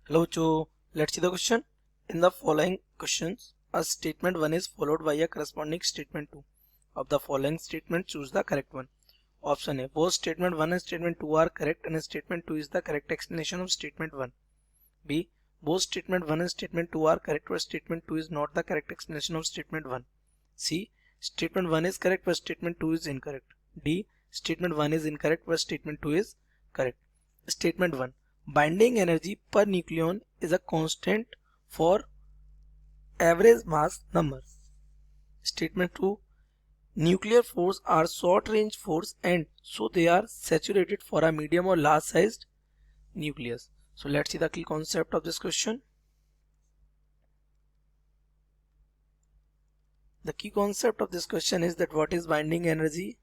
Hello Joe, let's see the question. In the following questions, a statement 1 is followed by a corresponding statement 2. Of the following statement, choose the correct one. Option A. Both statement 1 and statement 2 are correct and statement 2 is the correct explanation of statement 1. B. Both statement 1 and statement 2 are correct but statement 2 is not the correct explanation of statement 1. C. Statement 1 is correct but statement 2 is incorrect. D. Statement 1 is incorrect but statement 2 is correct. Statement 1. Binding energy per nucleon is a constant for average mass number. Statement 2. Nuclear force are short range force and so they are saturated for a medium or large sized nucleus. So let's see the key concept of this question. The key concept of this question is that what is binding energy?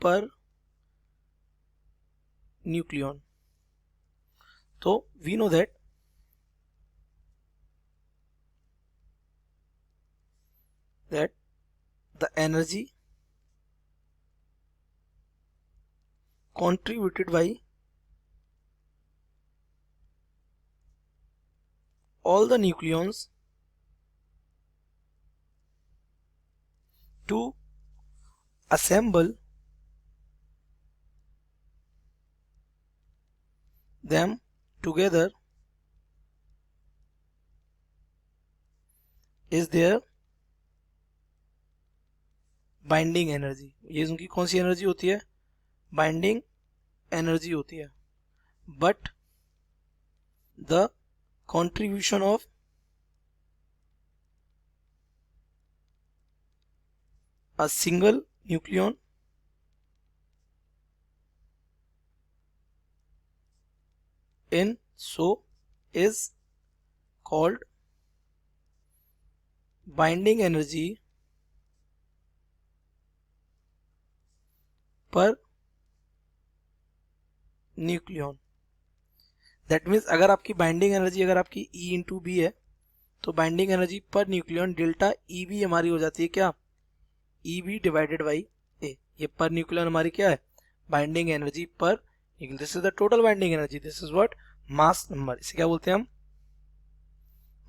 Per nucleon. So we know that the energy contributed by all the nucleons to assemble them together is their binding energy. ये उनकी कौन सी energy होती है? Binding energy होती है. But the contribution of a single nucleon in so is called binding energy per nucleon. That means अगर आपकी binding energy अगर आपकी E इंटू बी है तो binding energy per nucleon delta E B हमारी हो जाती है क्या? E B divided by A. ये पर न्यूक्लियन हमारी क्या है? Binding energy per. This is the total binding energy. This is what? Mass number. इसे क्या बोलते हैं हम?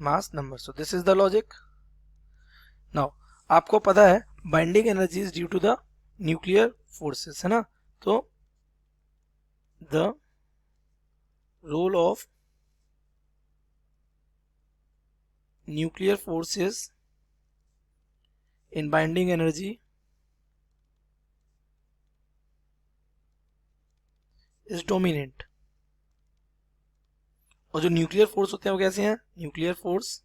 Mass number. So this is the logic. Now आपको पता है binding energy is due to the nuclear forces, है ना? तो the role of nuclear forces in binding energy is dominant. और जो न्यूक्लियर फोर्स होते हैं वो कैसे हैं? Nuclear force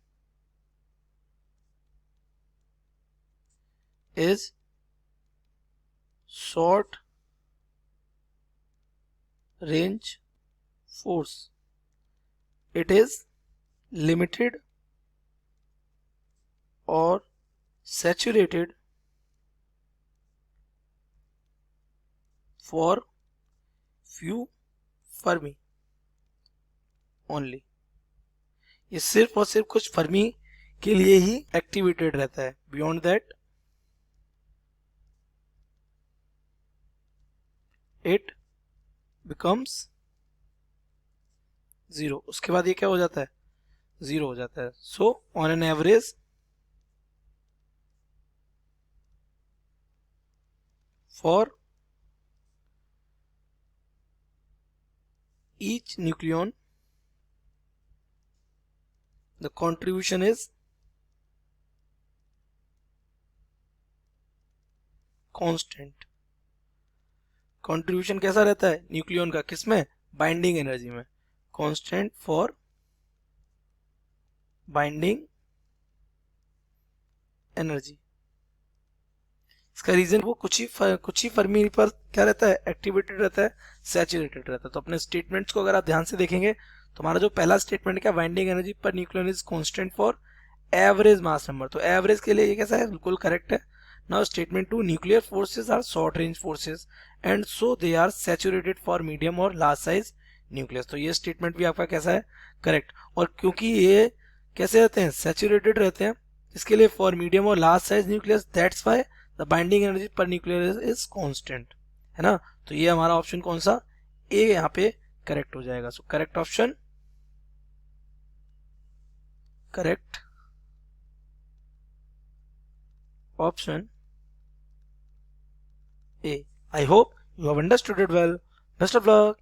is short range force. It is limited or saturated for few Fermi only. ये सिर्फ और सिर्फ कुछ फर्मी के लिए ही एक्टिवेटेड रहता है. Beyond that it becomes zero. उसके बाद ये क्या हो जाता है? जीरो हो जाता है. So on an average for each nucleon the contribution is constant. Contribution कैसा रहता है न्यूक्लियन का? किसमें? बाइंडिंग एनर्जी में. Constant for binding energy. इसका रीजन वो कुछ ही फर्मी पर क्या रहता है? एक्टिवेटेड रहता है, सैचुरेटेड रहता है. तो अपने स्टेटमेंट्स को अगर आप ध्यान से देखेंगे तो हमारा जो पहला स्टेटमेंट क्या? Binding energy per nucleon is constant for average mass number. तो एवरेज के लिए ये कैसा है? बिल्कुल करेक्ट है. Now statement 2, nuclear forces are short range forces and so they are saturated for medium और लार्ज साइज न्यूक्लियस. तो ये स्टेटमेंट भी आपका कैसा है? करेक्ट. और क्योंकि ये कैसे रहते हैं? सैचुरेटेड रहते हैं. इसके लिए फॉर मीडियम और large size nucleus that's why the binding energy पर न्यूक्लियर इज कांस्टेंट, है ना। तो ये हमारा ऑप्शन कौन सा, ए यहाँ पे करेक्ट हो जाएगा। So correct option, correct option A. I hope you have understood it well. Best of luck.